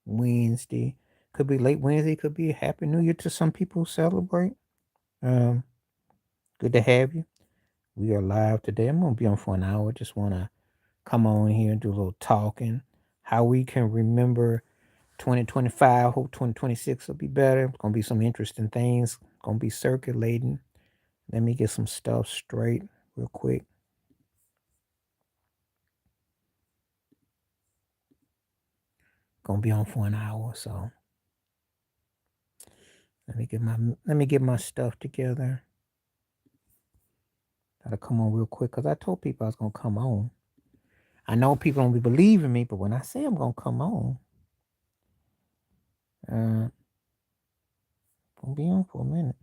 Wednesday. Could be late Wednesday, could be a happy new year to some people who celebrate. Um, Good to have you. We are live today. I'm gonna be on for an hour. Just wanna come on here and do a little talking. How we can remember 2025. Hope 2026 will be better. It's gonna be some interesting things. Gonna be circulating. Let me get some stuff straight real quick. Gonna be on for an hour, so let me get my stuff together. Gotta come on real quick because I told people I was gonna come on. I know people don't be believing me, but when I say I'm gonna come on, uh, gonna be on for a minute.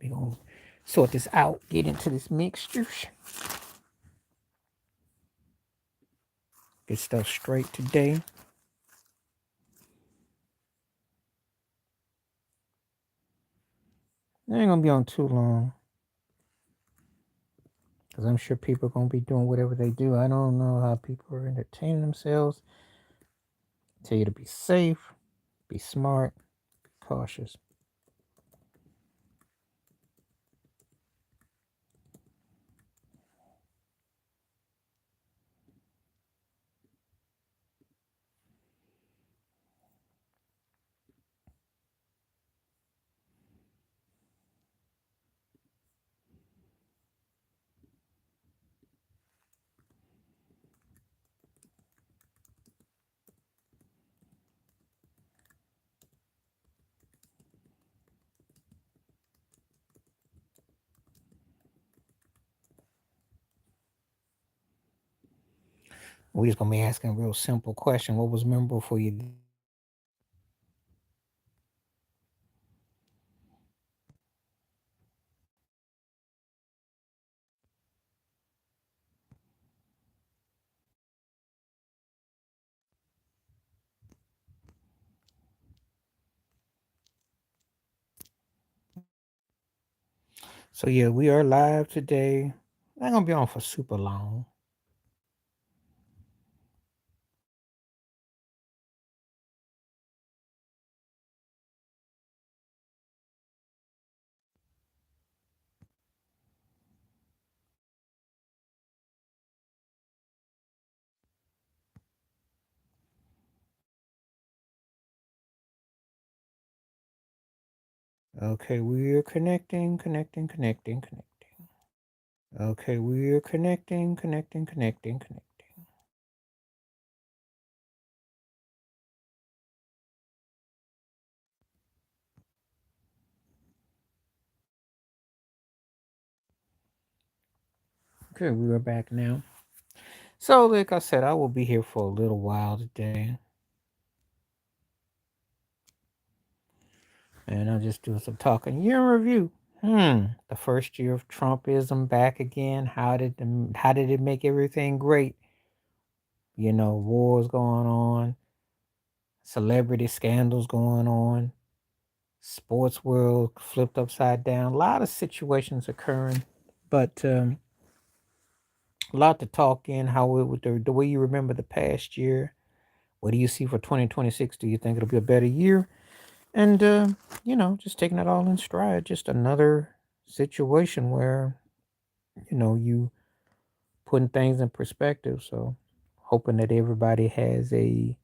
We gonna sort this out, get into this mixture, get stuff straight today. I ain't gonna be on too long because I'm sure people are gonna be doing whatever they do. I don't know how people are entertaining themselves. Tell you to be safe, be smart, be cautious. We just gonna be asking a real simple question. What was memorable for you? So yeah, we are live today. Not gonna be on for super long. Okay, we're connecting. Okay, we're connecting. Okay, we are back now. So, like I said, I will be here for a little while today, and I'll just do some talking. Year in review. The first year of Trumpism back again. How did it make everything great? Wars going on, celebrity scandals going on, sports world flipped upside down. A lot of situations occurring, but a lot to talk in. How it would the way you remember the past year. What do you see for 2026? Do you think it'll be a better year? And just taking it all in stride. Just another situation where you putting things in perspective. So hoping that everybody has a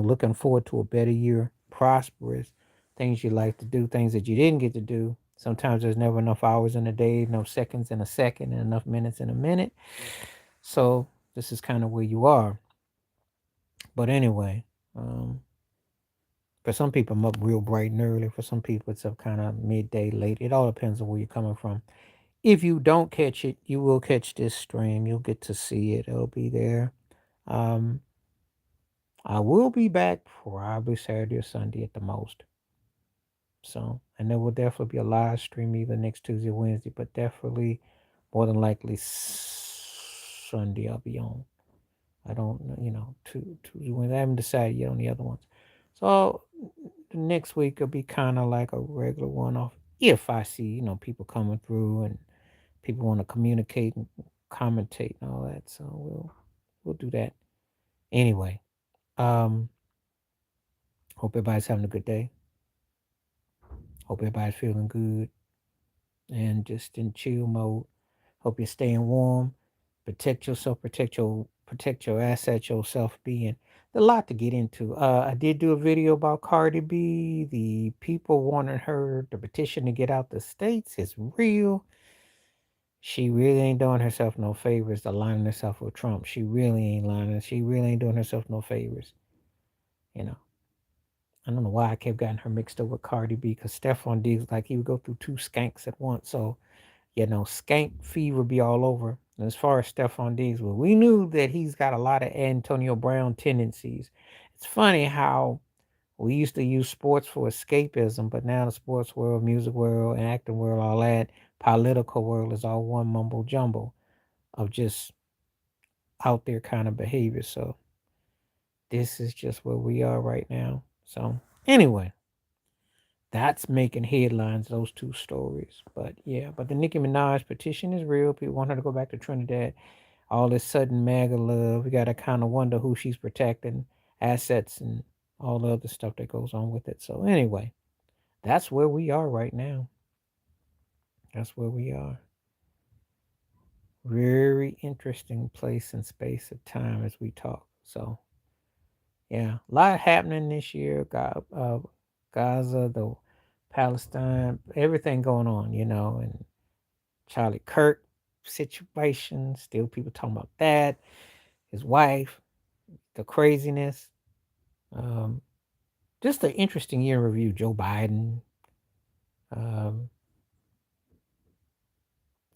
looking forward to a better year, prosperous, things you like to do, things that you didn't get to do. Sometimes there's never enough hours in a day, no seconds in a second, and enough minutes in a minute. So this is kind of where you are. But anyway, um, for some people, I'm up real bright and early. For some people, it's up kind of midday, late. It all depends on where you're coming from. If you don't catch it, you will catch this stream. You'll get to see it. It'll be there. Um, I will be back probably Saturday or Sunday at the most. So, and there will definitely be a live stream either next Tuesday or Wednesday, but definitely more than likely Sunday I'll be on. I don't know, Tuesday, Wednesday. I haven't decided yet on the other ones. So the next week will be kind of like a regular one off. If I see, people coming through and people want to communicate and commentate and all that. So we'll do that. Anyway, um, hope everybody's having a good day. Hope everybody's feeling good and just in chill mode. Hope you're staying warm. Protect yourself, protect your assets, your self being. There's a lot to get into. I did do a video about Cardi B. The people wanting her to petition to get out the states is real. She really ain't doing herself no favors aligning herself with Trump. She really ain't lying. She really ain't doing herself no favors. You know. I don't know why I kept getting her mixed up with Cardi B because Stephon Diggs, like he would go through two skanks at once. So, skank fever be all over. And as far as Stephon Diggs, well, we knew that he's got a lot of Antonio Brown tendencies. It's funny how we used to use sports for escapism, but now the sports world, music world, and acting world, all that political world is all one mumble jumble of just out there kind of behavior. So this is just where we are right now. So anyway, that's making headlines, those two stories. But yeah, but the Nicki Minaj petition is real. People want her to go back to Trinidad. All this sudden MAGA love. We got to kind of wonder who she's protecting, assets, and all the other stuff that goes on with it. So anyway, that's where we are right now. That's where we are. Very interesting place and space of time as we talk. So yeah, a lot happening this year. Gaza, the Palestine, everything going on, and Charlie Kirk situation. Still people talking about that. His wife, the craziness. Um, just an interesting year in review. Joe Biden, um,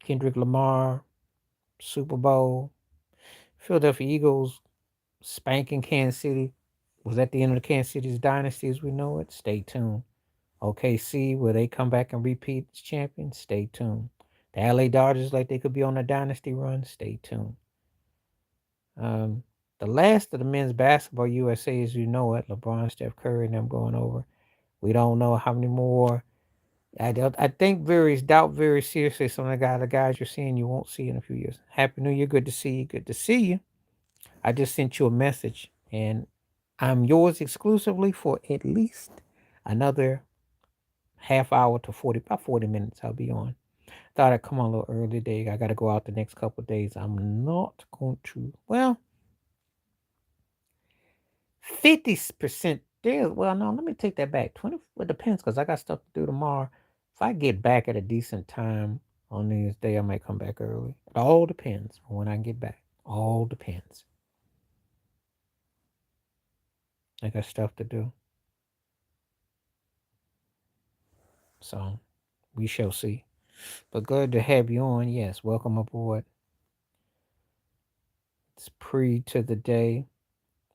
Kendrick Lamar, Super Bowl, Philadelphia Eagles spanking Kansas City. Was that the end of the Kansas City's dynasty as we know it? Stay tuned. OKC, will they come back and repeat as champions? Stay tuned. The LA Dodgers, like they could be on a dynasty run? Stay tuned. Um, the last of the men's basketball USA, as you know it, LeBron, Steph Curry, and them going over. We don't know how many more. I think doubt very seriously some of the guys you're seeing you won't see in a few years. Happy New Year. Good to see you. Good to see you. I just sent you a message and I'm yours exclusively for at least another half hour to about 40 minutes. I'll be on. Thought I'd come on a little early today. I got to go out the next couple of days. I'm not going to, 50% there. Well, no, let me take that back. 20, it depends because I got stuff to do tomorrow. If I get back at a decent time on New Year's Day, I might come back early. It all depends on when I get back. All depends. I got stuff to do. So we shall see. But good to have you on. Yes, welcome aboard. It's pre to the day.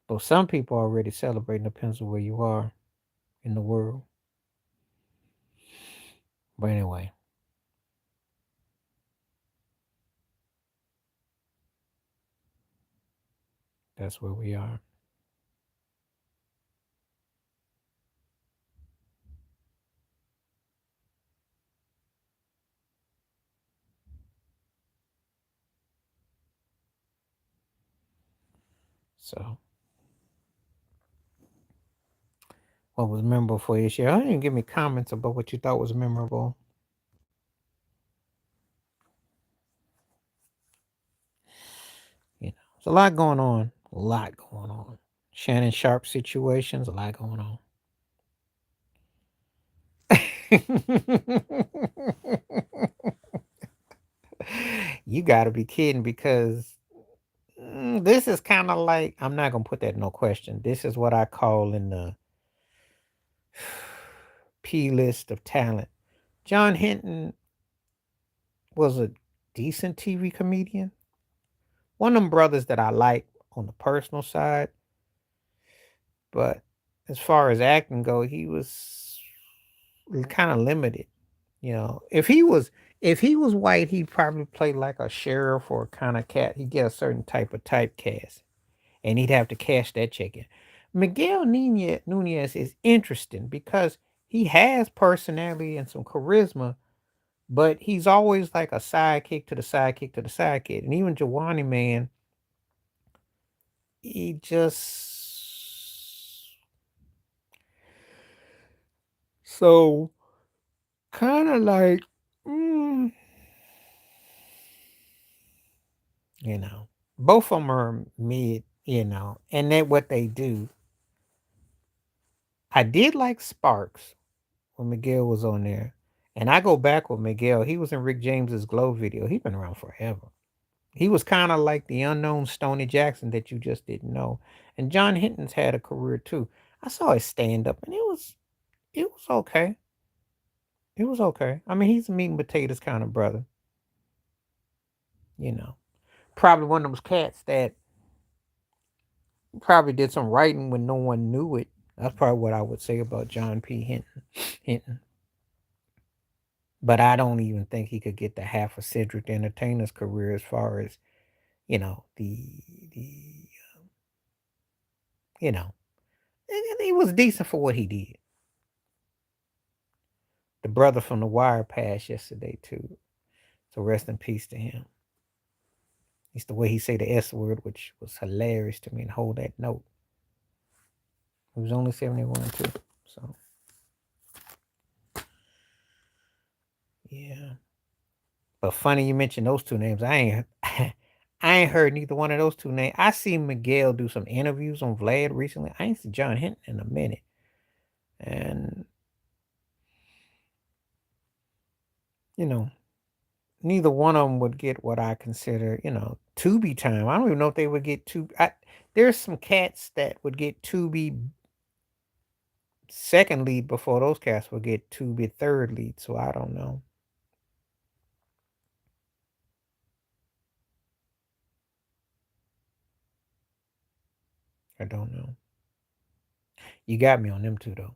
But some people are already celebrating, depends on where you are in the world. But anyway. That's where we are. So, what was memorable for you this year? I didn't give me comments about what you thought was memorable. There's a lot going on. A lot going on. Shannon Sharp situations, a lot going on. You got to be kidding because this is kind of like, I'm not going to put that in no question. This is what I call in the P list of talent. John Hinton was a decent TV comedian. One of them brothers that I like on the personal side. But as far as acting go, he was kind of limited. If he was white, he'd probably play like a sheriff or kind of cat. He'd get a certain type of typecast, and he'd have to cash that check in. Miguel Nunez is interesting because he has personality and some charisma, but he's always like a sidekick to the sidekick to the sidekick. And even Jawani Man, he just so kind of like, mm, you know, both of them are mid, and that what they do. I did like Sparks when Miguel was on there. And I go back with Miguel. He was in Rick James's Glow video. He's been around forever. He was kind of like the unknown Stoney Jackson that you just didn't know. And John Hinton's had a career too. I saw his stand up and it was okay. It was okay. I mean, he's a meat and potatoes kind of brother, you know. Probably one of those cats that probably did some writing when no one knew it. That's probably what I would say about John P. Hinton. But I don't even think he could get the half of Cedric the Entertainer's career as far as, you know, the you know, he was decent for what he did. The brother from The Wire passed yesterday too, so rest in peace to him. It's the way he say the S word, which was hilarious to me, and hold that note. He was only 71 too, so yeah. But funny you mentioned those two names. I ain't heard neither one of those two names. I seen Miguel do some interviews on Vlad recently. I ain't seen John Hinton in a minute. And, you know, neither one of them would get what I consider, Tubi time. I don't even know if they would get Tubi. There's some cats that would get Tubi second lead before those cats would get Tubi third lead. So I don't know. I don't know. You got me on them two though.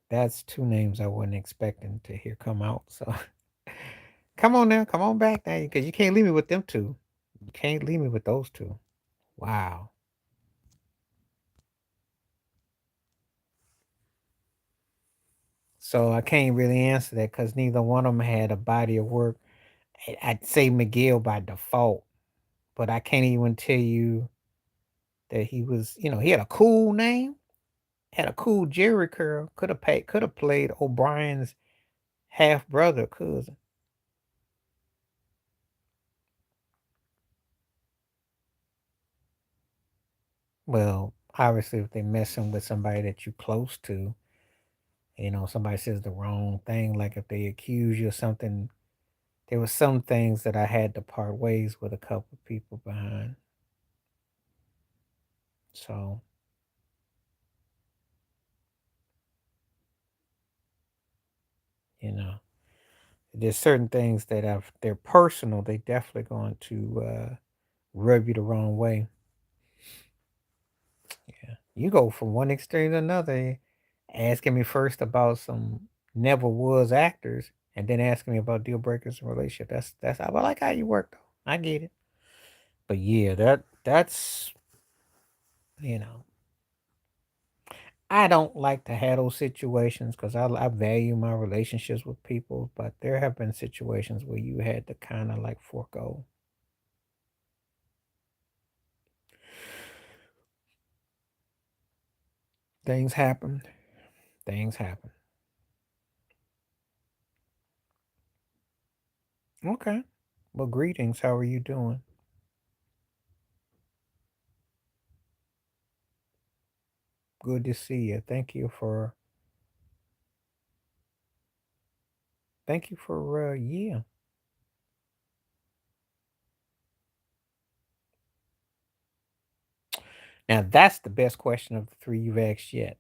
That's two names I wasn't expecting to hear come out. So come on now, come on back now, because you can't leave me with them two. You can't leave me with those two. Wow. So I can't really answer that because neither one of them had a body of work. I'd say Miguel by default, but I can't even tell you that he was. He had a cool name, had a cool Jerry curl. Could have played O'Brien's half brother cousin. Well, obviously, if they're messing with somebody that you close to, somebody says the wrong thing, like if they accuse you of something, there were some things that I had to part ways with a couple people behind. So, you know, there's certain things that they're personal. They definitely going to rub you the wrong way. Yeah, you go from one extreme to another, asking me first about some never was actors, and then asking me about deal breakers in relationship. I like how you work though. I get it. But yeah, that's you know, I don't like to have those situations because I value my relationships with people, but there have been situations where you had to kind of like forego. Things happen. Things happen. Okay. Well, greetings. How are you doing? Good to see you. Thank you for yeah. Now that's the best question of the three you've asked yet.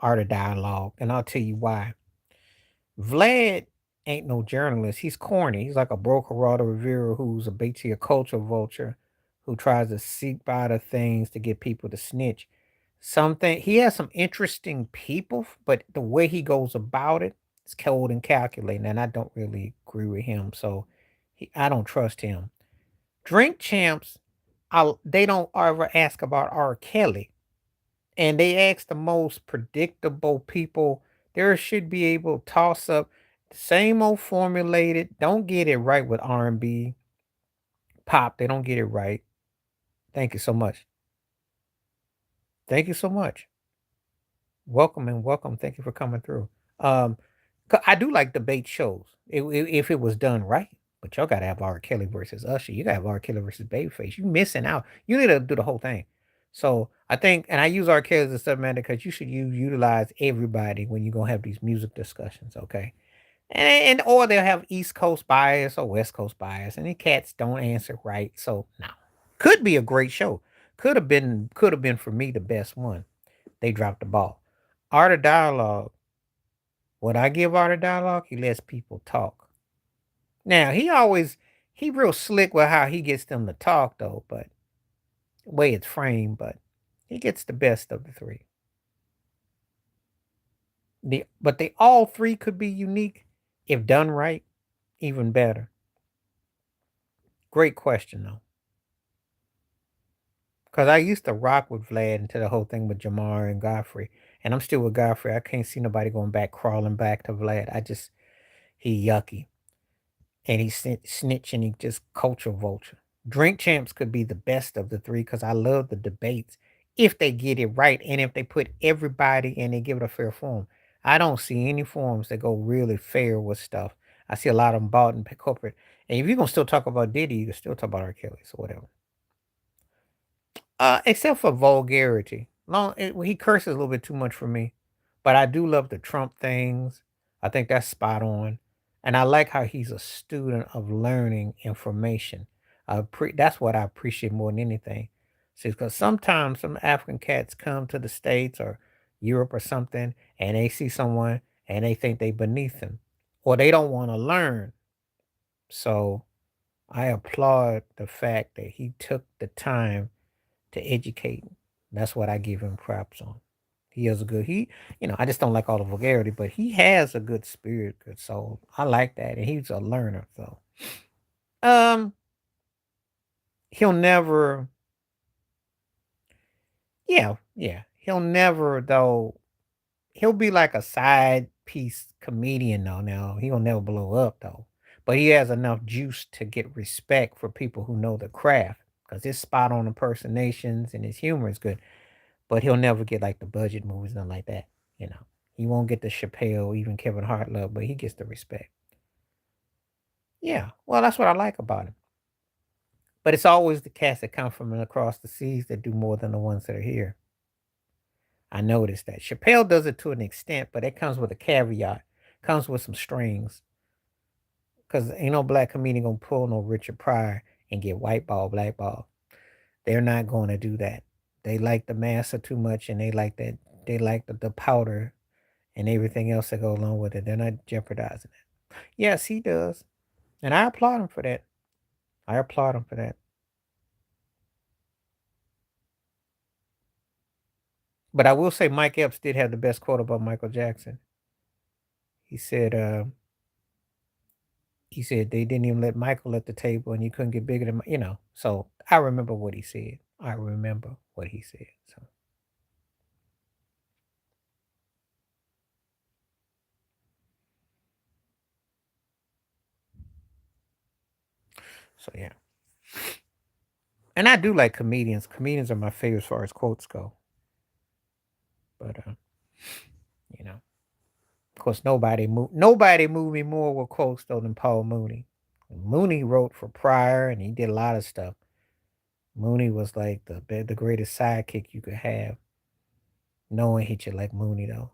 Art of dialogue, and I'll tell you why. Vlad ain't no journalist. He's corny. He's like a broke Geraldo Rivera who's a basically a culture vulture who tries to seek out of things to get people to snitch. Something he has some interesting people, but the way he goes about it is cold and calculating, and I don't really agree with him. So I don't trust him. Drink champs, they don't ever ask about R. Kelly, and they ask the most predictable people. There should be able to toss up the same old formulated. Don't get it right with R&B, pop. They don't get it right. Thank you so much. Thank you so much. Welcome and welcome. Thank you for coming through. Um, I do like debate shows if it was done right. But y'all gotta have R. Kelly versus Usher. You gotta have R. Kelly versus Babyface. You missing out. You need to do the whole thing. So I think, and I use R. Kelly as a subject matter because you should utilize everybody when you're gonna have these music discussions. Okay, and or they'll have East Coast bias or West Coast bias, and the cats don't answer right. So no, could be a great show. Could have been for me the best one. They dropped the ball. Art of dialogue. What I give Art of dialogue, he lets people talk. Now he real slick with how he gets them to talk though, but way it's framed, but he gets the best of the three. But they all three could be unique if done right, even better. Great question though. Cause I used to rock with Vlad into the whole thing with Jamar and Godfrey. And I'm still with Godfrey. I can't see nobody going back, crawling back to Vlad. He yucky. And he snitch and he just culture vulture. Drink champs could be the best of the three because I love the debates if they get it right and if they put everybody and they give it a fair form. I don't see any forums that go really fair with stuff. I see a lot of them bought and corporate. And if you're gonna still talk about Diddy, you can still talk about R. Kelly, so whatever. Except for vulgarity. He curses a little bit too much for me, but I do love the Trump things. I think that's spot on, and I like how he's a student of learning information. That's what I appreciate more than anything. See, because sometimes some African cats come to the States or Europe or something, and they see someone and they think they beneath them, or they don't want to learn. So I applaud the fact that he took the time to educate. That's what I give him props on. He has a good I just don't like all the vulgarity, but he has a good spirit, good soul. I like that. And he's a learner, so um he'll never yeah. He'll never though he'll be like a side piece comedian though now. He'll never blow up though. But he has enough juice to get respect for people who know the craft. Because his spot on impersonations and his humor is good. But he'll never get like the budget movies, nothing like that. You know, he won't get the Chappelle, even Kevin Hart love, but he gets the respect. Yeah, well, that's what I like about him. But it's always the cast that come from across the seas that do more than the ones that are here. I noticed that Chappelle does it to an extent, but it comes with a caveat, comes with some strings. Cause ain't no black comedian gonna pull no Richard Pryor and get white ball, black ball. They're not going to do that. They like the massa too much, and they like that. They like the powder and everything else that go along with it. They're not jeopardizing it. Yes, he does. And I applaud him for that. I applaud him for that. But I will say Mike Epps did have the best quote about Michael Jackson. He said, they didn't even let Michael at the table and you couldn't get bigger than, So I remember what he said. I remember what he said. So yeah. And I do like comedians. Comedians are my favorite as far as quotes go. But you know. Of course, nobody moved me more with quotes though than Paul Mooney. Mooney wrote for Pryor, and he did a lot of stuff. Mooney was like the greatest sidekick you could have. No one hit you like Mooney though.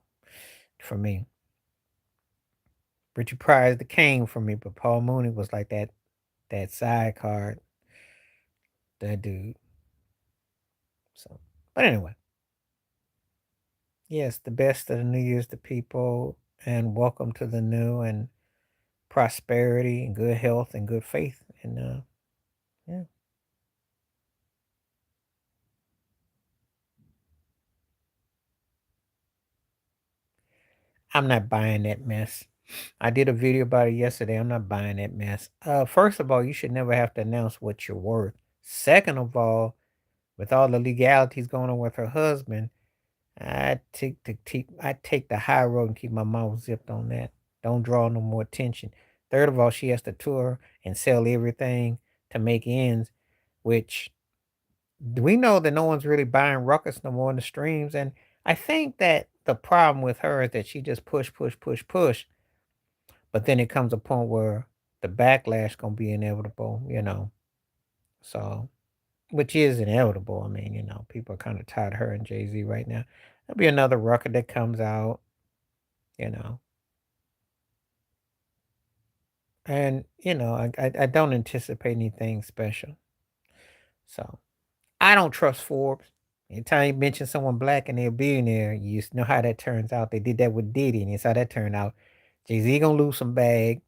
For me, Richard Pryor is the king for me, but Paul Mooney was like that side card, that dude. So, but anyway, yes, the best of the New Year's to people, and welcome to the new and prosperity and good health and good faith, and yeah. I'm not buying that mess. I did a video about it yesterday. I'm not buying that mess. First of all, you should never have to announce what you're worth. Second of all, with all the legalities going on with her husband, I take the high road and keep my mouth zipped on that. Don't draw no more attention. Third of all, she has to tour and sell everything to make ends, which we know that no one's really buying Ruckus no more in the streams. And I think that the problem with her is that she just push, push, push, push. But then it comes a point where the backlash gonna be inevitable. So which is inevitable. I mean, people are kind of tired of her and Jay Z right now. There'll be another record that comes out, you know, and I don't anticipate anything special. So I don't trust Forbes. Anytime you mention someone black and they're a billionaire, you just know how that turns out. They did that with Diddy, and it's how that turned out. Jay Z gonna lose some bag.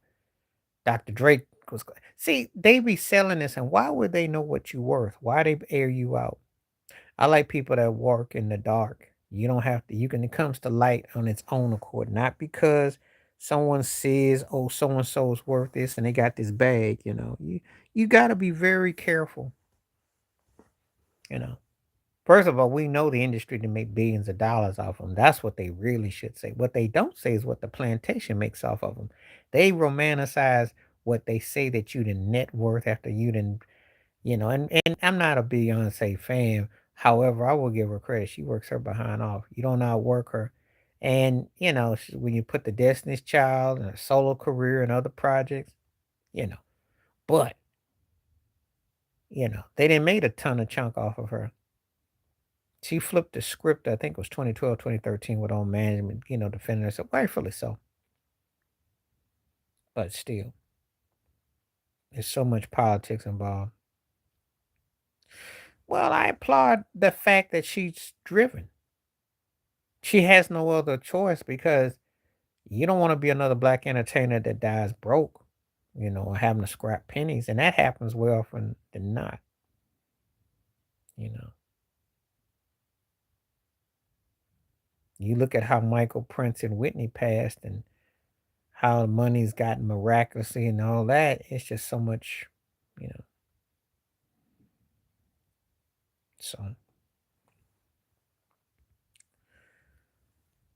Dr. Drake was. See, they be selling this, and why would they know what you worth? Why they air you out? I like people that work in the dark. You don't have to. You can. It comes to light on its own accord, not because someone says, "Oh, so and so is worth this," and they got this bag. You got to be very careful. You know. First of all, we know the industry to make billions of dollars off them. That's what they really should say. What they don't say is what the plantation makes off of them. They romanticize what they say that you the net worth after you didn't, and I'm not a Beyonce fan. However, I will give her credit. She works her behind off. You don't outwork her. And, when you put the Destiny's Child and a solo career and other projects, you know, but, they didn't make a ton of chunk off of her. She flipped the script, I think it was 2012, 2013, with own management, defending herself, rightfully so. But still, there's so much politics involved. Well, I applaud the fact that she's driven. She has no other choice because you don't want to be another black entertainer that dies broke, or having to scrap pennies. And that happens way often than not, you know. You look at how Michael Prince and Whitney passed and how the money's gotten miraculously and all that. It's just so much, you know. So,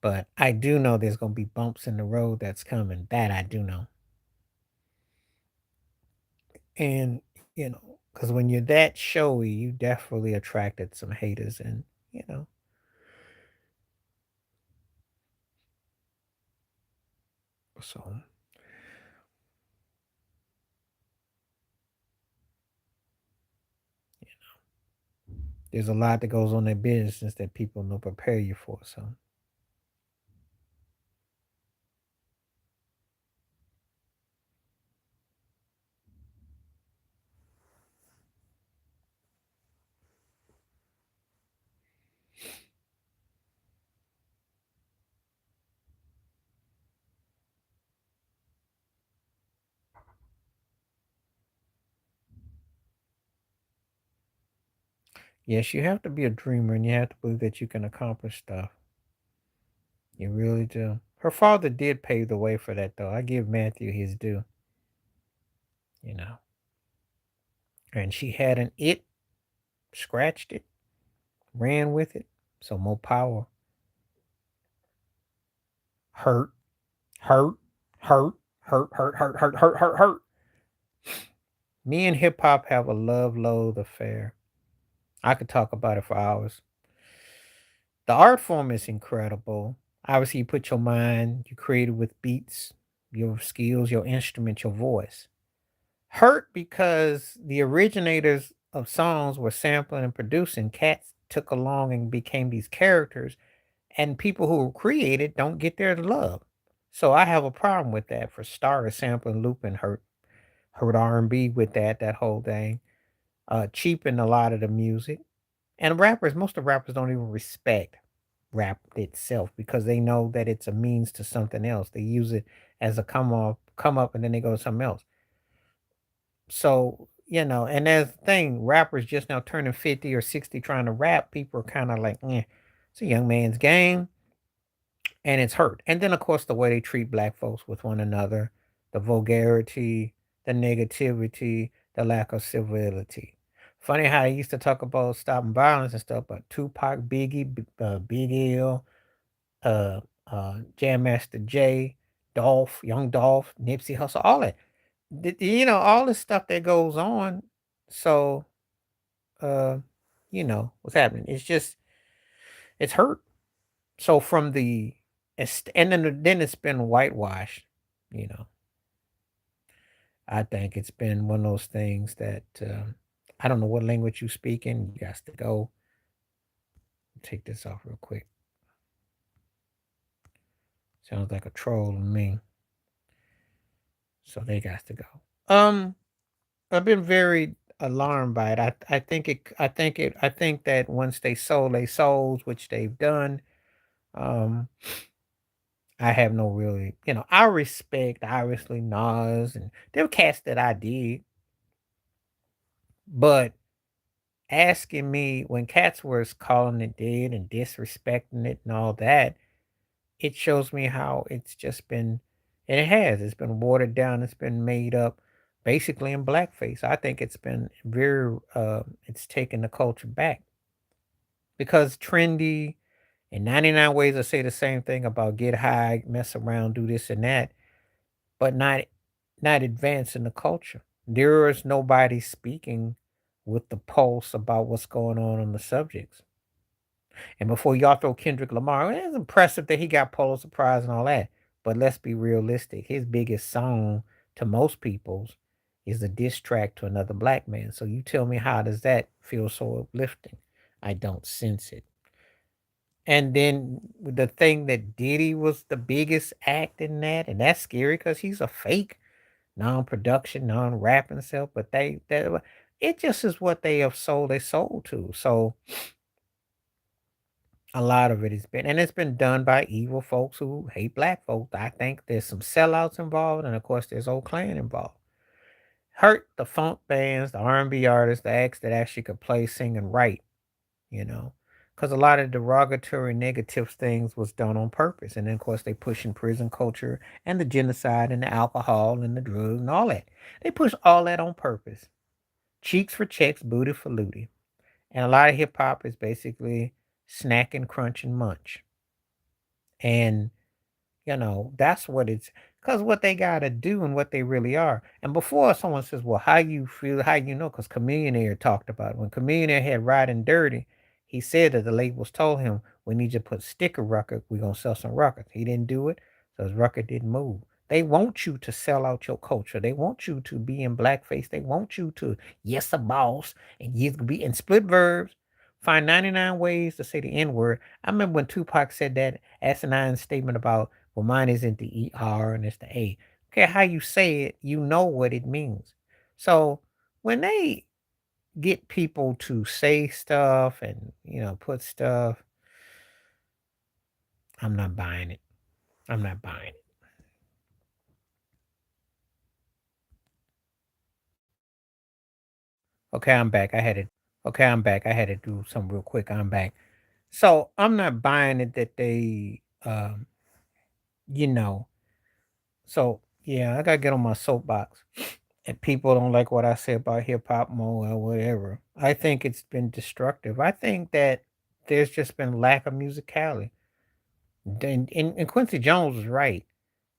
but I do know there's going to be bumps in the road that's coming. That I do know. And, because when you're that showy, you definitely attracted some haters. And, so there's a lot that goes on in business that people don't prepare you for. So, yes, you have to be a dreamer and you have to believe that you can accomplish stuff. You really do. Her father did pave the way for that, though. I give Matthew his due, you know. And she had an it, scratched it, ran with it. So more power. Hurt, hurt, hurt, hurt, hurt, hurt, hurt, hurt, hurt, hurt. Me and hip hop have a love loathe affair. I could talk about it for hours. The art form is incredible. Obviously, you put your mind, you create it with beats, your skills, your instrument, your voice. Hurt because the originators of songs were sampling and producing. Cats took along and became these characters, and people who created don't get their love. So I have a problem with that. For starters, sampling, looping hurt R&B with that whole thing. Cheapened a lot of the music. And most of rappers don't even respect rap itself because they know that it's a means to something else. They use it as a come up, and then they go to something else. So, and that's the thing, rappers just now turning 50 or 60 trying to rap, people are kind of like, it's a young man's game. and it's hurt. And then, of course, the way they treat black folks with one another, the vulgarity, the negativity, the lack of civility. Funny how they used to talk about stopping violence and stuff, but Tupac, Biggie, Big L, uh, Jam Master Jay, Dolph, Young Dolph, Nipsey Hussle, all that. All this stuff that goes on. So, uh, what's happening? It's hurt. So from and then it's been whitewashed. You know, I think it's been one of those things that I don't know what language you speak in. You got to go take this off real quick. Sounds like a troll to me. So they got to go. I've been very alarmed by it. I think that once they sold their souls, which they've done, um, I have no really, I respect obviously Nas and them cats that I did, but asking me when cats was calling it dead and disrespecting it and all that, it shows me how it's just been, and it's been watered down, it's been made up basically in blackface. I think it's been it's taken the culture back because trendy and 99 ways to say the same thing about get high, mess around, do this and that, but not advancing the culture. There is nobody speaking with the pulse about what's going on the subjects. And before y'all throw Kendrick Lamar, it's impressive that he got Pulitzer Prize and all that. But let's be realistic. His biggest song to most people's is a diss track to another black man. So you tell me, how does that feel so uplifting? I don't sense it. And then the thing that Diddy was the biggest act in that, and that's scary because he's a fake non-production, non-rapping self. But it just is what they have sold their soul to. So a lot of it has been, and it's been done by evil folks who hate black folks. I think there's some sellouts involved, and of course, there's old clan involved. Hurt the funk bands, the R&B artists, the acts that actually could play, sing, and write. You know, because a lot of derogatory, negative things was done on purpose, and then of course they pushing prison culture and the genocide and the alcohol and the drugs and all that. They push all that on purpose. Cheeks for checks, booty for looty, and a lot of hip hop is basically snack and crunch and munch. And that's what it's, because what they got to do and what they really are. And before someone says, well, how you feel, how you know, because Chameleon talked about it. When Chameleon had Riding Dirty, he said that the labels told him, we need you to put sticker record, we're going to sell some records. He didn't do it, so his record didn't move. They want you to sell out your culture. They want you to be in blackface. They want you to, yes, a boss, and you be in split verbs. Find 99 ways to say the N word. I remember when Tupac said that asinine statement about, well, mine isn't the ER and it's the A. Okay, how you say it, you know what it means. So when they get people to say stuff and, put stuff, I'm not buying it. I'm not buying it. Okay, I'm back. I had to do something real quick. I'm back. So I'm not buying it that they, you know, so yeah, I gotta get on my soapbox. And people don't like what I say about hip hop more or whatever. I think it's been destructive. I think that there's just been lack of musicality. And Quincy Jones was right.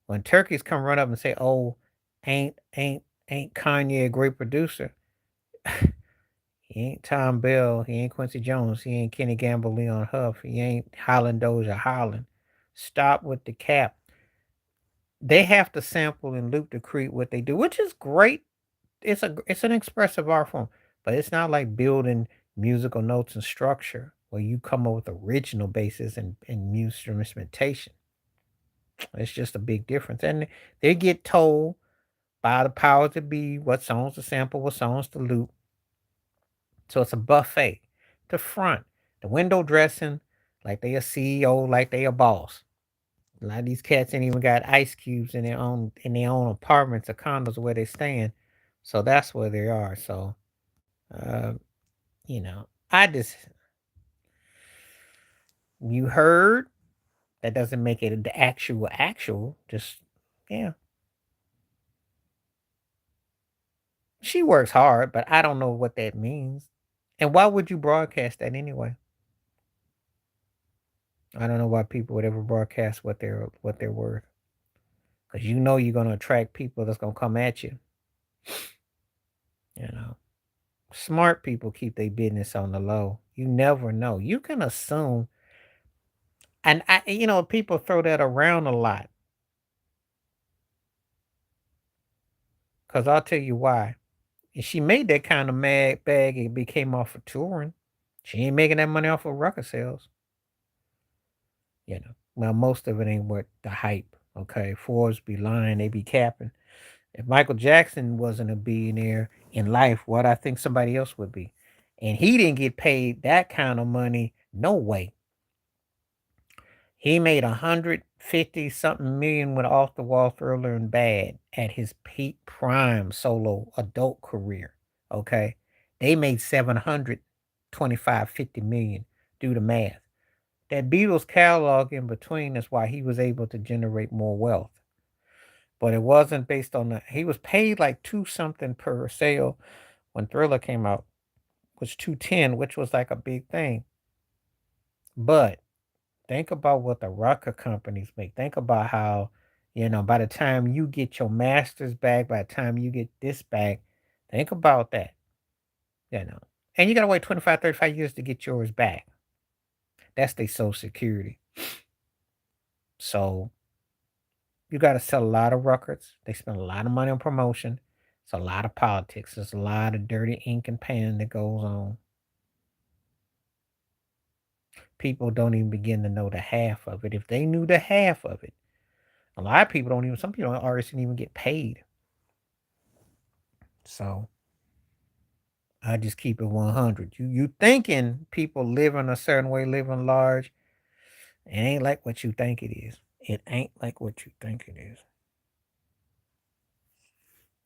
When turkeys come run up and say, "Oh, ain't Kanye a great producer?" He ain't Tom Bell. He ain't Quincy Jones. He ain't Kenny Gamble, Leon Huff. He ain't Holland Doja Holland. Stop with the cap. They have to sample and loop to create what they do, which is great. It's an expressive art form, but it's not like building musical notes and structure where you come up with original bases and music instrumentation. It's just a big difference. And they get told by the power to be what songs to sample, what songs to loop. So it's a buffet. The front, the window dressing like they a CEO, like they a boss. A lot of these cats ain't even got ice cubes in their own apartments or condos where they staying. So that's where they are. So uh, I just, you heard, That doesn't make it the actual. Just yeah. She works hard, but I don't know what that means. And why would you broadcast that anyway? I don't know why people would ever broadcast what they're worth. Because you know you're gonna attract people that's gonna come at you. You know. Smart people keep their business on the low. You never know. You can assume, and people throw that around a lot. Cause I'll tell you why. If she made that kind of mad bag, it became off of touring. She ain't making that money off of record sales. Well, most of it ain't worth the hype. Okay, Forbes be lying, they be capping. If Michael Jackson wasn't a billionaire in life, what I think somebody else would be. And he didn't get paid that kind of money. No way. He made 150 something million with Off the Wall Thriller and Bad at his peak prime solo adult career. Okay. They made 725, 50 million. Do the math. That Beatles catalog in between is why he was able to generate more wealth. But it wasn't based on that. He was paid like two something per sale when Thriller came out, was 210, which was like a big thing. But think about what the record companies make. Think about how, by the time you get your masters back, by the time you get this back, think about that, you know. And you got to wait 25, 35 years to get yours back. That's their social security. So you got to sell a lot of records. They spend a lot of money on promotion. It's a lot of politics. There's a lot of dirty ink and pen that goes on. People don't even begin to know the half of it. If they knew the half of it, a lot of people don't even, some people, artists didn't even get paid. So I just keep it 100. You thinking people living a certain way, living large, it ain't like what you think it is. It ain't like what you think it is.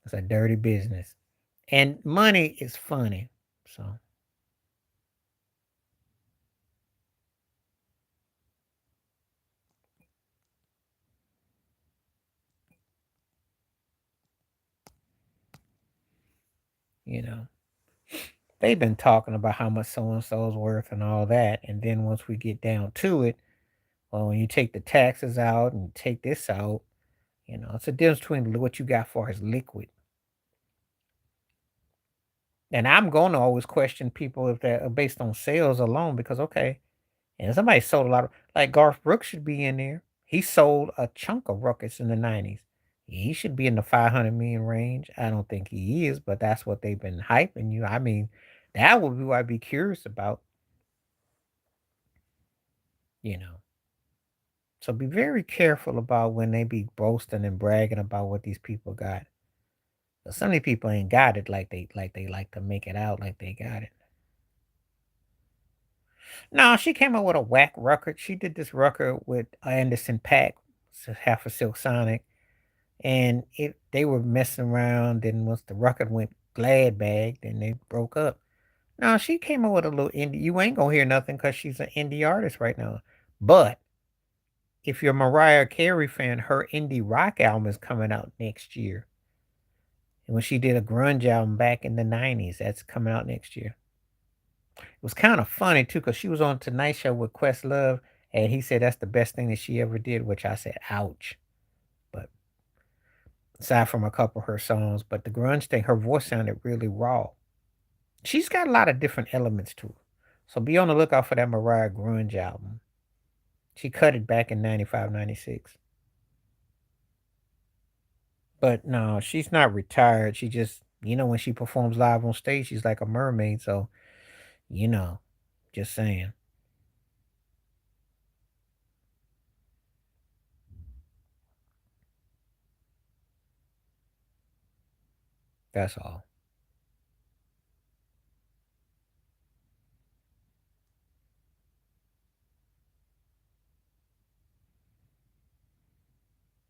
It's a dirty business. And money is funny. So, you know, they've been talking about how much so and so's worth and all that. And then once we get down to it, well, when you take the taxes out and take this out, it's a difference between what you got for as liquid. And I'm going to always question people if they're based on sales alone because, okay, and somebody sold a lot of, like Garth Brooks should be in there. He sold a chunk of records in the 90s. He should be in the 500 million range. I don't think he is, but that's what they've been hyping you. I mean, that would be what I'd be curious about, you know. So be very careful about when they be boasting and bragging about what these people got. But some of these people ain't got it like they like to make it out like they got it. No, she came up with a whack record. She did this record with Anderson Paak, half a Silk Sonic, and they were messing around. And once the record went glad bag, then they broke up. No, she came up with a little indie. You ain't gonna hear nothing because she's an indie artist right now. But if you're a Mariah Carey fan, her indie rock album is coming out next year. And when she did a grunge album back in the 90s, that's coming out next year. It was kind of funny too, because she was on Tonight Show with Questlove, and he said that's the best thing that she ever did, which I said, ouch. But aside from a couple of her songs, but the grunge thing, her voice sounded really raw. She's got a lot of different elements to her. So be on the lookout for that Mariah grunge album. She cut it back in 95, 96. But no, she's not retired. She just, when she performs live on stage, she's like a mermaid. So, you know, just saying. That's all.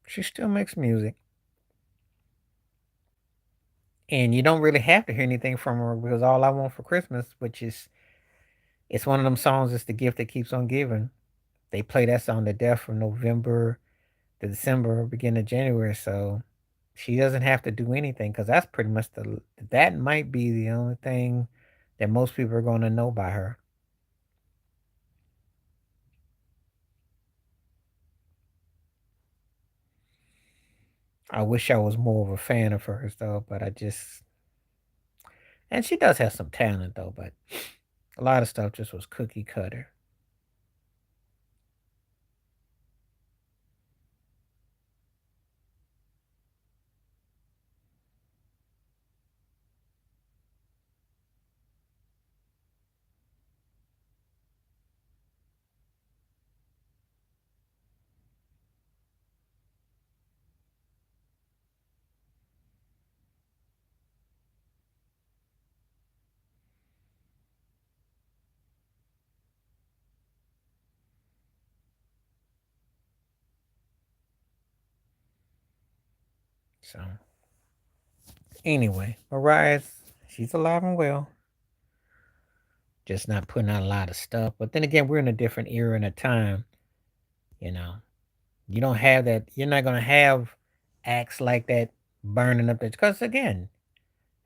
She still makes music. And you don't really have to hear anything from her because all I want for Christmas, which is it's one of them songs, it's the gift that keeps on giving. They play that song to death from November to December, beginning of January. So she doesn't have to do anything because that's pretty much that might be the only thing that most people are going to know by her. I wish I was more of a fan of hers though, but I just and she does have some talent though, but a lot of stuff just was cookie cutter. So anyway, Mariah's she's alive and well, just not putting out a lot of stuff. But then again, we're in a different era and a time. You know, you don't have that. You're not gonna have acts like that burning up. Because again,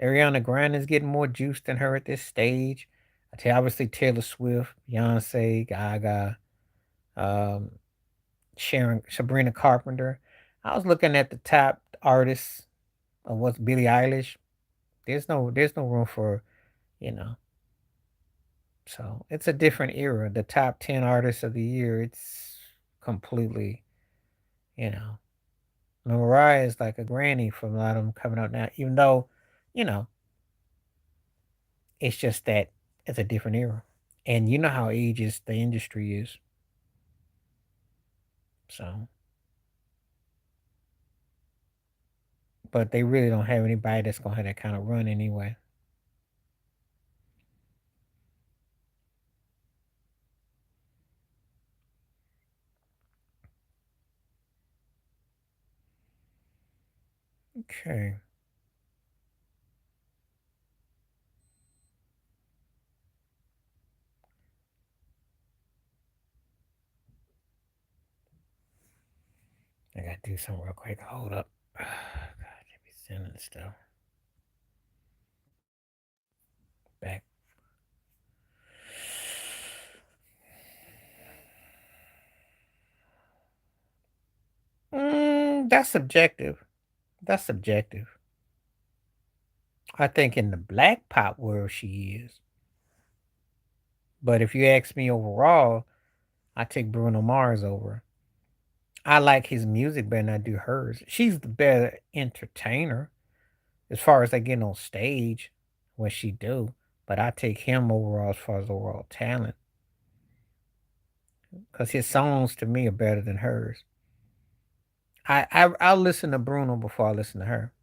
Ariana Grande is getting more juice than her at this stage. I tell you, obviously Taylor Swift, Beyonce, Gaga, um, Sharon, Sabrina Carpenter. I was looking at the top artists of what's Billie Eilish. There's no room for you know. So it's a different era. The top 10 artists of the year, it's completely you know. Mariah is like a granny from a lot of them coming out now. Even though, you know, it's just that it's a different era, and you know how ageist the industry is. So, but they really don't have anybody that's gonna have that kind of run anyway. Okay, I gotta do something real quick. Hold up. God, they be sending stuff back. That's subjective. That's subjective. I think in the black pop world she is, but if you ask me overall, I take Bruno Mars over. I like his music better than I do hers. She's the better entertainer as far as I get on stage, what she do. But I take him overall as far as overall talent because his songs to me are better than hers. I'll listen to Bruno before I listen to her.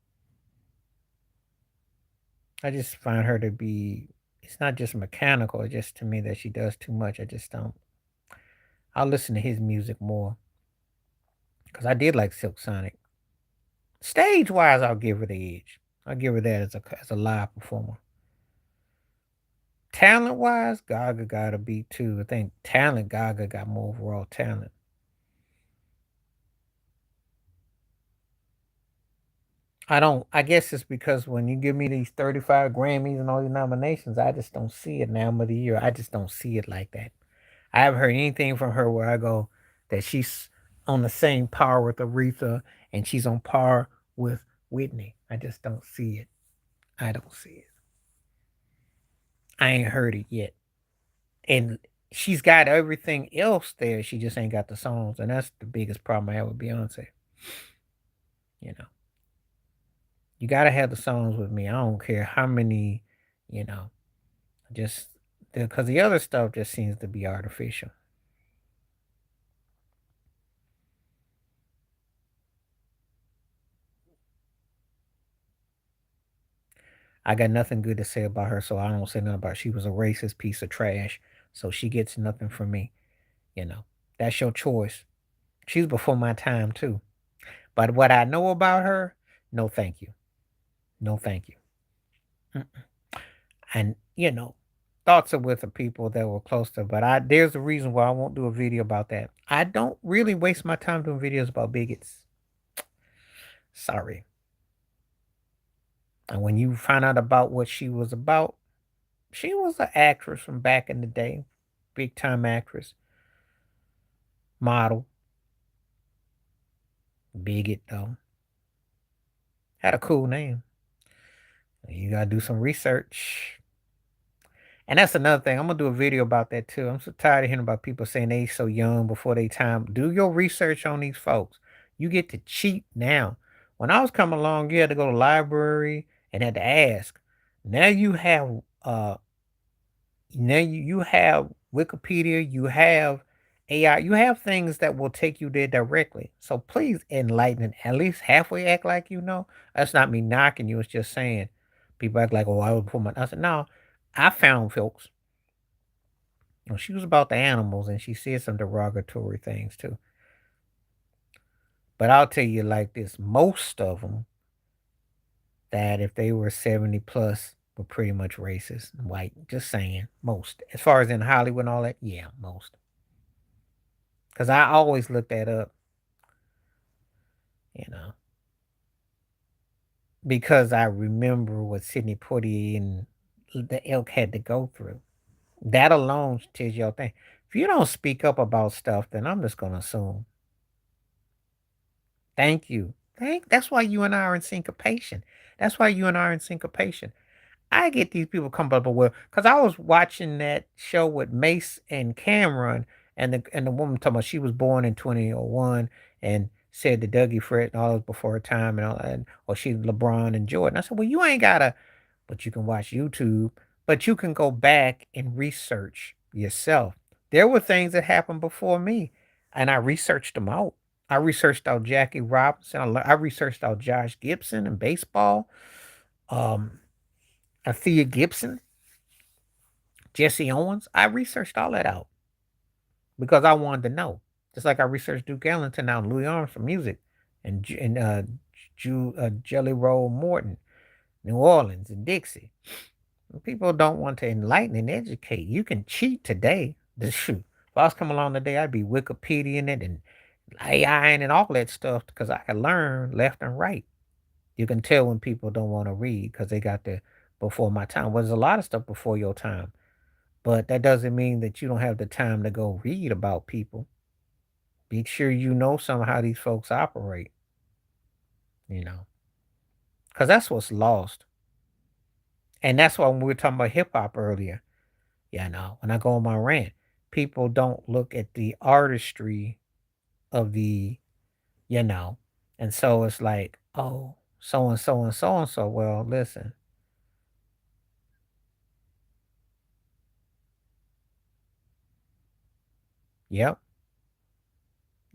I just find her to be. It's not just mechanical. It's just to me that she does too much. I just don't. I'll listen to his music more because I did like Silk Sonic. Stage wise, I'll give her the edge. I'll give her that as a live performer. Talent wise, Gaga got to beat too. I think talent, Gaga got more overall talent. I don't. I guess it's because when you give me these 35 Grammys and all these nominations, I just don't see it now. Of the year, I just don't see it like that. I haven't heard anything from her where I go that she's on the same par with Aretha and she's on par with Whitney. I just don't see it. I don't see it. I ain't heard it yet. And she's got everything else there. She just ain't got the songs, and that's the biggest problem I have with Beyonce. You know, you gotta have the songs with me. I don't care how many, you know, just because the other stuff just seems to be artificial. I got nothing good to say about her, so I don't say nothing about her. She was a racist piece of trash, so she gets nothing from me. You know, that's your choice. She's before my time too. But what I know about her, no, thank you, no, thank you. Mm. And you know, thoughts are with the people that were close to. But there's a reason why I won't do a video about that. I don't really waste my time doing videos about bigots. Sorry. And when you find out about what she was about, she was an actress from back in the day, big time actress, model, bigot though. Had a cool name. You gotta do some research. And that's another thing. I'm gonna do a video about that too. I'm so tired of hearing about people saying they so young before they time. Do your research on these folks. You get to cheat now. When I was coming along, you had to go to the library and had to ask. Now you have you have Wikipedia, you have AI, you have things that will take you there directly. So please enlighten and at least halfway act like you know. That's not me knocking you. It's just saying people act like, oh, I was before my. I said, no, I found folks. Well, she was about the animals and she said some derogatory things too. But I'll tell you like this, most of them that if they were 70 plus were pretty much racist and white. Just saying, most. As far as in Hollywood and all that, yeah, most. Because I always look that up, you know, because I remember what Sidney Poitier and the ilk had to go through. That alone tells you all thing. If you don't speak up about stuff, then I'm just gonna assume. Thank you. That's why you and I are in syncopation. That's why you and I are in syncopation. I get these people come up with because I was watching that show with Mace and Cameron, and the woman talking about she was born in 2001 and said the Dougie Fred and all this before her time and all that, or she's LeBron and Jordan. I said, well, you ain't gotta, but you can watch YouTube, but you can go back and research yourself. There were things that happened before me, and I researched them out. I researched out Jackie Robinson. I researched out Josh Gibson in baseball. Um, Thea Gibson, Jesse Owens. I researched all that out because I wanted to know. Just like I researched Duke Ellington out and Louis Armstrong for music, and Jelly Roll Morton, New Orleans and Dixie. People don't want to enlighten and educate. You can cheat today. The shoot. If I was coming along today, I'd be Wikipediaing it and AI and all that stuff because I can learn left and right. You can tell when people don't want to read because they got the before my time. Well, there's a lot of stuff before your time, but that doesn't mean that you don't have the time to go read about people. Be sure you know some of how these folks operate, you know, because that's what's lost. And that's why when we were talking about hip hop earlier, yeah, no, when I go on my rant, people don't look at the artistry of the, you know, and so it's like, oh, so and so and so and so. Well, listen, yep.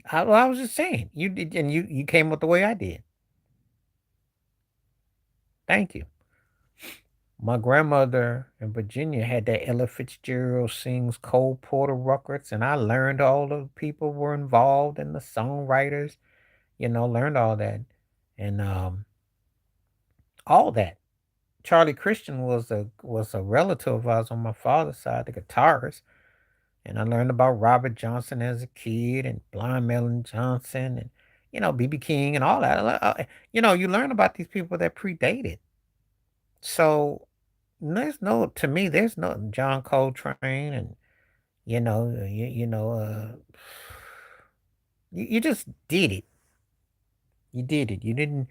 I was just saying, you did, and you came up the way I did. Thank you. My grandmother in Virginia had that Ella Fitzgerald sings Cole Porter records, and I learned all the people were involved and the songwriters, learned all that. And all that. Charlie Christian was a relative of ours on my father's side, the guitarist. And I learned about Robert Johnson as a kid and Blind Melon Johnson and BB King and all that. You learn about these people that predated. So to me, there's no John Coltrane and you just did it. You did it. You didn't,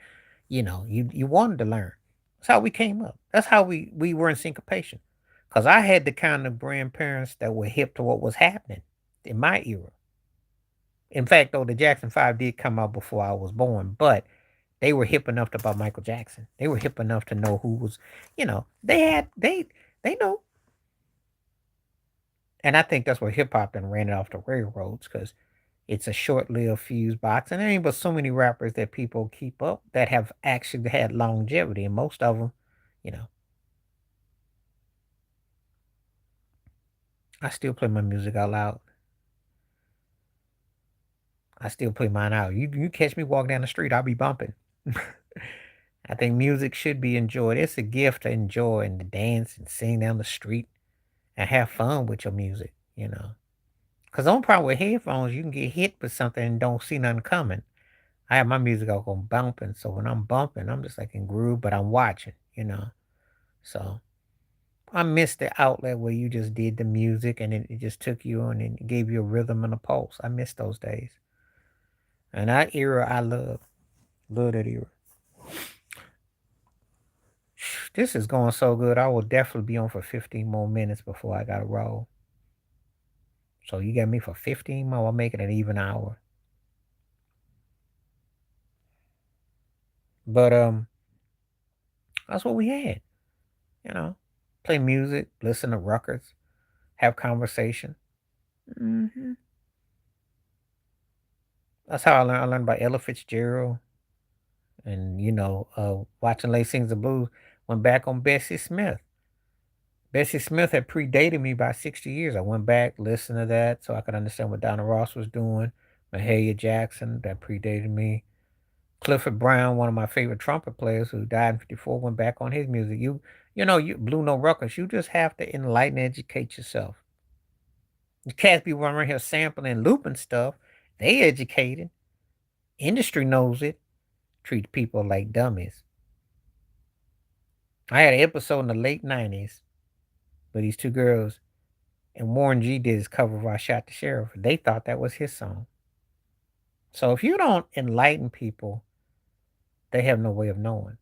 you wanted to learn. That's how we came up. That's how we were in syncopation. Cause I had the kind of grandparents that were hip to what was happening in my era. In fact, though, the Jackson 5 did come out before I was born, but they were hip enough to about Michael Jackson. They were hip enough to know who was, they know. And I think that's where hip hop then ran it off the railroads because it's a short-lived fuse box, and there ain't but so many rappers that people keep up that have actually had longevity, and most of them, you know, I still play my music out loud. I still play mine out. You catch me walking down the street, I'll be bumping. I think music should be enjoyed. It's a gift to enjoy and to dance and sing down the street. and have fun with your music, Because the only problem with headphones, you can get hit with something and don't see nothing coming. I have my music all going bumping, so when I'm bumping, I'm just like in groove, but I'm watching. So I miss the outlet where you just did the music and it just took you on and it gave you a rhythm and a pulse. I miss those days. And that era I love. Love that era. This is going so good. I will definitely be on for 15 more minutes before I gotta roll. So you got me for 15 more. I'll make it an even hour. But that's what we had. You know, play music, listen to records, have conversation. hmm That's how I learned. I learned about Ella Fitzgerald, and watching Lay Sings the Blues. Went back on Bessie Smith. Bessie Smith had predated me by 60 years. I went back, listened to that so I could understand what Donna Ross was doing. Mahalia Jackson, that predated me. Clifford Brown, one of my favorite trumpet players who died in 54, went back on his music. You Blue Note Records, you just have to enlighten and educate yourself. You can't be running around here sampling and looping stuff. They educated. Industry knows it. Treat people like dummies. I had an episode in the late 90s where these two girls and Warren G did his cover of I Shot the Sheriff. They thought that was his song. So if you don't enlighten people, they have no way of knowing.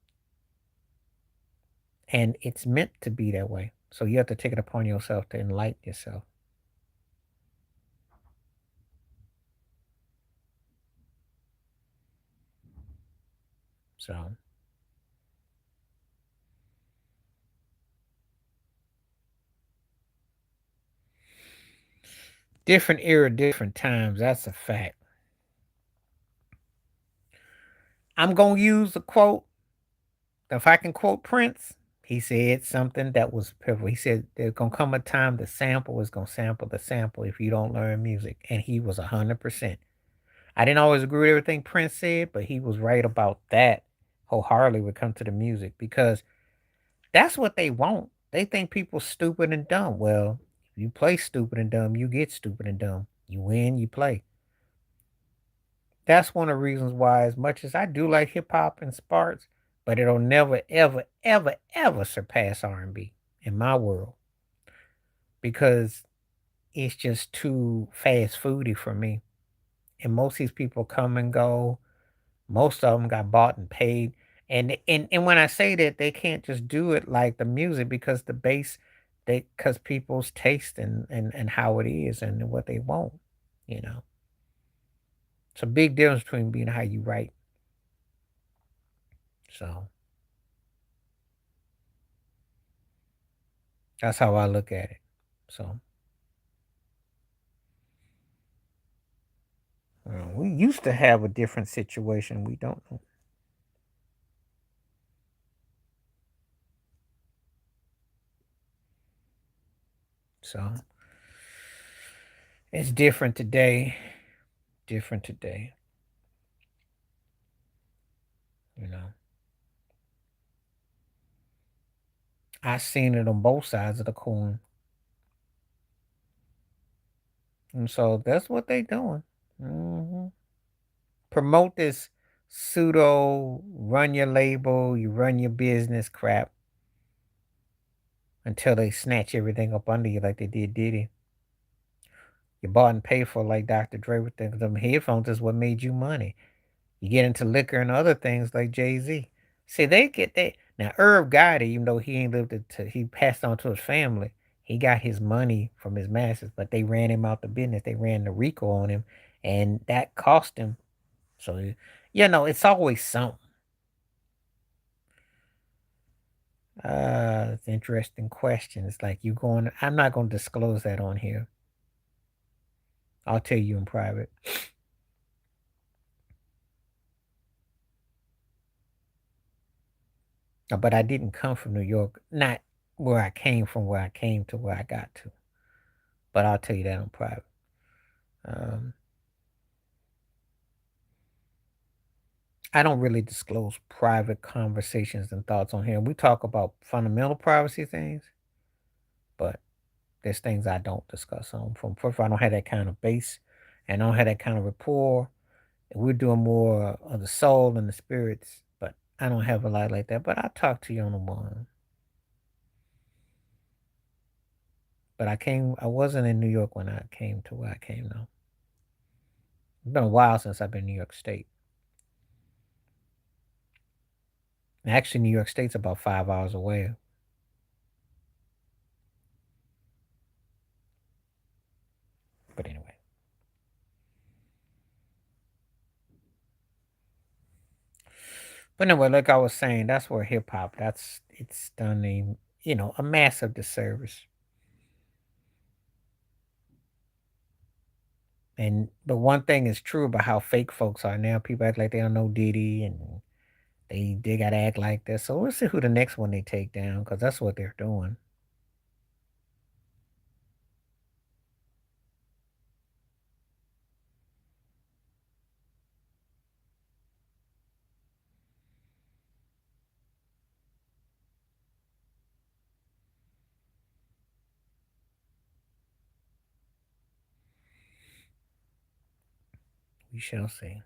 And it's meant to be that way. So you have to take it upon yourself to enlighten yourself. So different era, different times. That's a fact. I'm going to use a quote. If I can quote Prince, he said something that was pivotal. He said, there's going to come a time the sample is going to sample the sample if you don't learn music. And he was 100%. I didn't always agree with everything Prince said, but he was right about that wholeheartedly when it comes to the music because that's what they want. They think people stupid and dumb. Well, if you play stupid and dumb, you get stupid and dumb. You win, you play. That's one of the reasons why, as much as I do like hip hop and Sparks, but it'll never, ever, ever, ever surpass R&B in my world because it's just too fast foody for me. And most of these people come and go. Most of them got bought and paid. And when I say that, they can't just do it like the music because the bass, because people's taste and how it is and what they want, you know. It's a big difference between being how you write. So that's how I look at it. So we used to have a different situation. We don't know. So it's different today. Different today. You know, I seen it on both sides of the coin, and so that's what they doing. hmm Promote this pseudo run your label, you run your business crap until they snatch everything up under you like they did Diddy. You bought and paid for like Dr. Dre with them headphones is what made you money. You get into liquor and other things like Jay-Z. See, they get that. Now, Irv got it, even though he ain't lived it to, he passed on to his family. He got his money from his masters, but they ran him out the business. They ran the RICO on him, and that cost him. So, it's always something. It's an interesting question. It's like I'm not going to disclose that on here. I'll tell you in private. But I didn't come from New York. Not where I came from, where I came to where I got to. But I'll tell you that in private. Um, I don't really disclose private conversations and thoughts on here. We talk about fundamental privacy things, but There's things I don't discuss on. From first of all, I don't have that kind of base, and I don't have that kind of rapport. We're doing more of the soul and the spirits, but I don't have a lot like that. But I talk to you on the one. But I wasn't in New York when I came to where I came now. It's been a while since I've been in New York State. Actually, New York State's about 5 hours away. But anyway. But anyway, like I was saying, that's where hip hop, it's done a massive disservice. And the one thing is true about how fake folks are now. People act like they don't know Diddy and they gotta act like this. So we'll see who the next one they take down, because that's what they're doing. We shall see.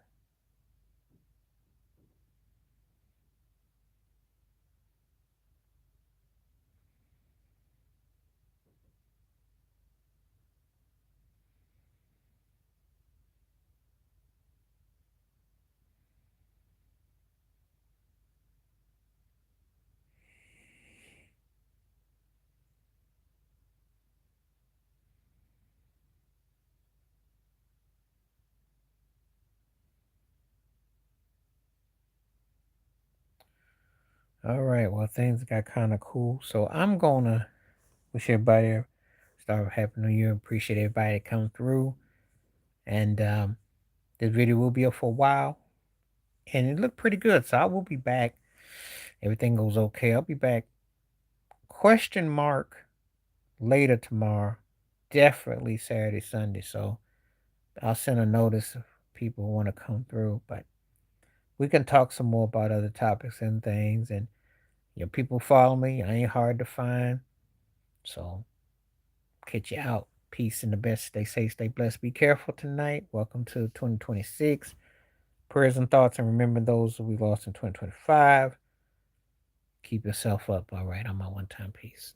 All right. Well, things got kind of cool. So I'm gonna wish everybody start with Happy New Year. Appreciate everybody that come through. And this video will be up for a while, and it looked pretty good. So I will be back. Everything goes okay. I'll be back. Question mark later tomorrow. Definitely Saturday, Sunday. So I'll send a notice if people want to come through. But we can talk some more about other topics and things. And people follow me. I ain't hard to find. So catch you out. Peace and the best. Stay safe, stay blessed. Be careful tonight. Welcome to 2026. Prayers and thoughts, and remember those we lost in 2025. Keep yourself up. All right. I'm my one time peace.